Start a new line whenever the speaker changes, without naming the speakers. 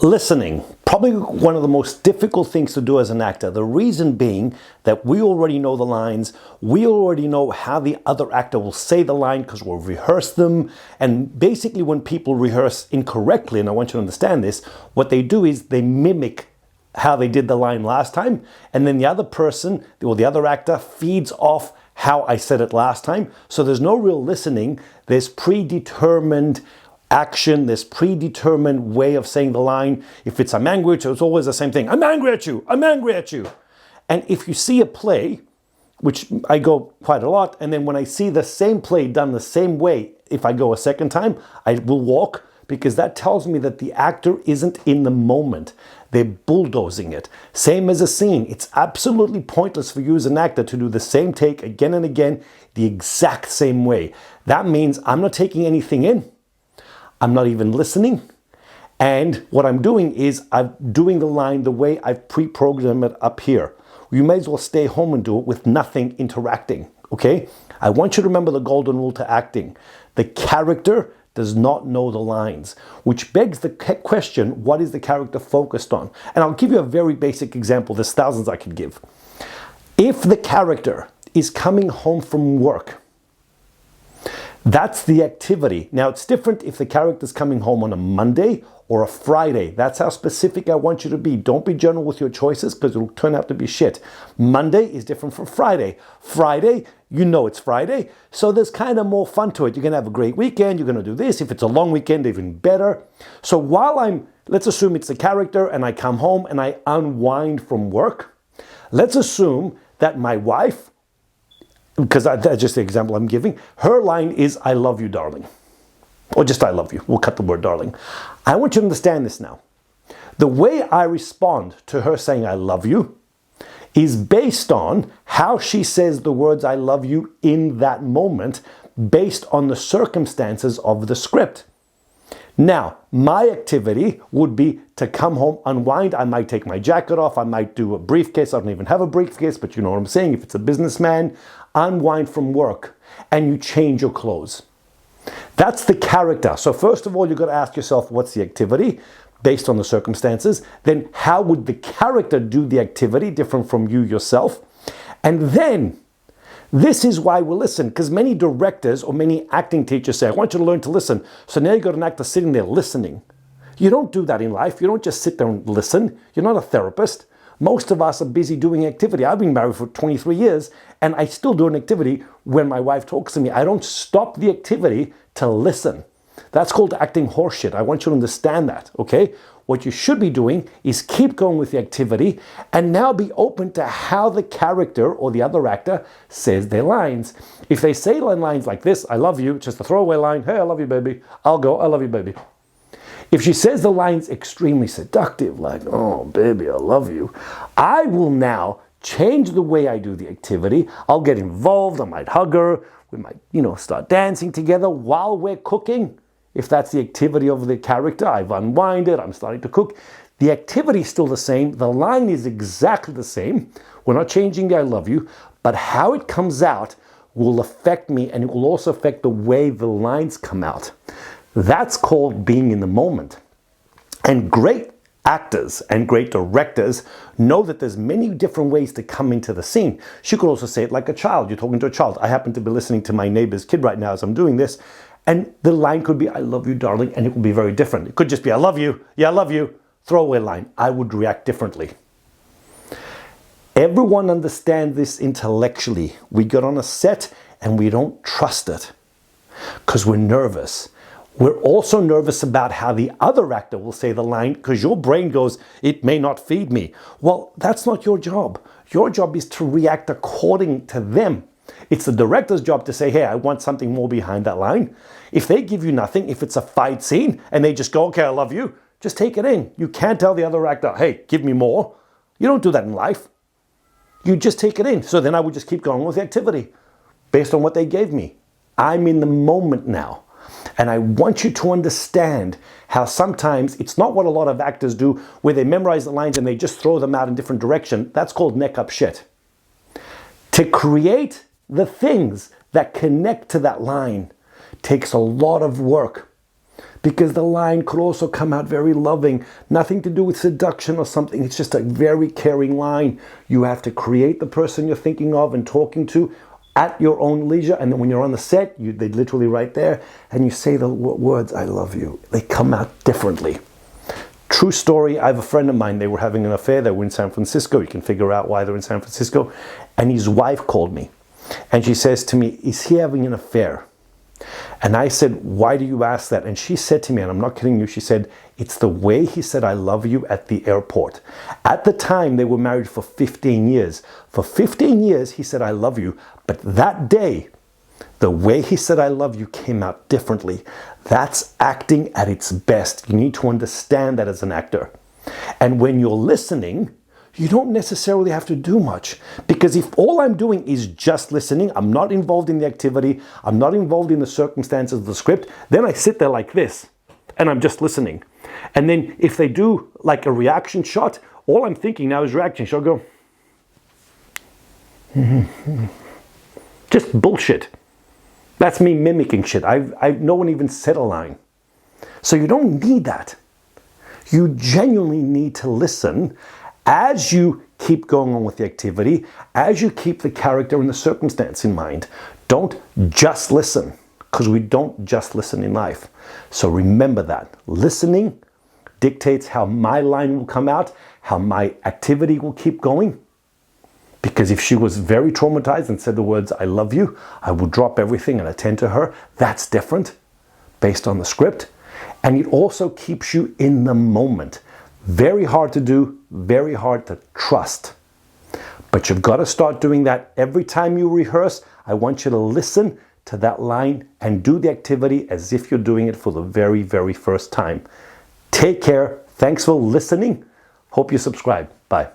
Listening, probably one of the most difficult things to do as an actor. The reason being that we already know the lines, we already know how the other actor will say the line because we'll rehearse them. And basically when people rehearse incorrectly, and I want you to understand this, what they do is they mimic how they did the line last time, and then the other person or the other actor feeds off how I said it last time. So there's no real listening. There's predetermined action, this predetermined way of saying the line. If it's I'm angry at you, it's always the same thing. I'm angry at you, I'm angry at you. And if you see a play, which I go quite a lot, and then when I see the same play done the same way, if I go a second time, I will walk, because that tells me that the actor isn't in the moment. They're bulldozing it. Same as a scene. It's absolutely pointless for you as an actor to do the same take again and again, the exact same way. That means I'm not taking anything in. I'm not even listening. And what I'm doing is I'm doing the line the way I've pre-programmed it up here. You may as well stay home and do it with nothing interacting, okay? I want you to remember the golden rule to acting. The character does not know the lines, which begs the question, what is the character focused on? And I'll give you a very basic example. There's thousands I could give. If the character is coming home from work, that's the activity. Now, it's different if the character's coming home on a Monday or a Friday. That's how specific I want you to be. Don't be general with your choices because it'll turn out to be shit. Monday is different from Friday. Friday, you know it's Friday, so there's kind of more fun to it. You're going to have a great weekend. You're going to do this. If it's a long weekend, even better. So while let's assume it's the character and I come home and I unwind from work. Let's assume that my wife, because that's just the example I'm giving, her line is, I love you, darling. Or just I love you. We'll cut the word darling. I want you to understand this now. The way I respond to her saying I love you is based on how she says the words I love you in that moment, based on the circumstances of the script. Now, my activity would be to come home, unwind. I might take my jacket off. I might do a briefcase. I don't even have a briefcase, but you know what I'm saying. If it's a businessman, unwind from work and you change your clothes. That's the character. So first of all, you've got to ask yourself, what's the activity based on the circumstances? Then how would the character do the activity different from you yourself? And then this is why we listen, because many directors or many acting teachers say, I want you to learn to listen. So now you've got an actor sitting there listening. You don't do that in life. You don't just sit there and listen. You're not a therapist. Most of us are busy doing activity. I've been married for 23 years and I still do an activity when my wife talks to me. I don't stop the activity to listen. That's called acting horseshit. I want you to understand that, okay? What you should be doing is keep going with the activity and now be open to how the character or the other actor says their lines. If they say lines like this, I love you, just a throwaway line, hey, I love you, baby. I'll go, I love you, baby. If she says the lines extremely seductive, like, oh, baby, I love you, I will now change the way I do the activity. I'll get involved. I might hug her. We might, start dancing together while we're cooking. If that's the activity of the character, I've unwinded, I'm starting to cook. The activity is still the same. The line is exactly the same. We're not changing the I love you, but how it comes out will affect me, and it will also affect the way the lines come out. That's called being in the moment. And great actors and great directors know that there's many different ways to come into the scene. She could also say it like a child. You're talking to a child. I happen to be listening to my neighbor's kid right now as I'm doing this. And the line could be, I love you, darling, and it will be very different. It could just be, I love you. Yeah, I love you. Throwaway line. I would react differently. Everyone understands this intellectually. We get on a set and we don't trust it because we're nervous. We're also nervous about how the other actor will say the line because your brain goes, it may not feed me. Well, that's not your job. Your job is to react according to them. It's the director's job to say, hey, I want something more behind that line. If they give you nothing, if it's a fight scene and they just go, okay, I love you, just take it in. You can't tell the other actor, hey, give me more. You don't do that in life. You just take it in. So then I would just keep going with the activity based on what they gave me. I'm in the moment now. And I want you to understand how sometimes it's not what a lot of actors do where they memorize the lines and they just throw them out in different direction. That's called neck up shit. To create the things that connect to that line takes a lot of work. because the line could also come out very loving. Nothing to do with seduction or something. It's just a very caring line. You have to create the person you're thinking of and talking to at your own leisure. And then when you're on the set, they literally right there, and you say the words, I love you. They come out differently. True story, I have a friend of mine, they were having an affair, they were in San Francisco. You can figure out why they're in San Francisco. And his wife called me. And she says to me, is he having an affair? And I said, why do you ask that? And she said to me, and I'm not kidding you, she said, it's the way he said, I love you at the airport. At the time, they were married for 15 years. For 15 years, he said, I love you. But that day, the way he said, I love you came out differently. That's acting at its best. You need to understand that as an actor. And when you're listening, you don't necessarily have to do much, because if all I'm doing is just listening, I'm not involved in the activity, I'm not involved in the circumstances of the script, then I sit there like this and I'm just listening. And then if they do like a reaction shot, all I'm thinking now is reaction shot. I'll go, just bullshit. That's me mimicking shit. No one even said a line. So you don't need that. You genuinely need to listen as you keep going on with the activity, as you keep the character and the circumstance in mind. Don't just listen, because we don't just listen in life. So remember that. Listening dictates how my line will come out, how my activity will keep going. Because if she was very traumatized and said the words, I love you, I would drop everything and attend to her. That's different based on the script. And it also keeps you in the moment. Very hard to do, very hard to trust. But you've got to start doing that every time you rehearse. I want you to listen to that line and do the activity as if you're doing it for the very, very first time. Take care. Thanks for listening. Hope you subscribe. Bye.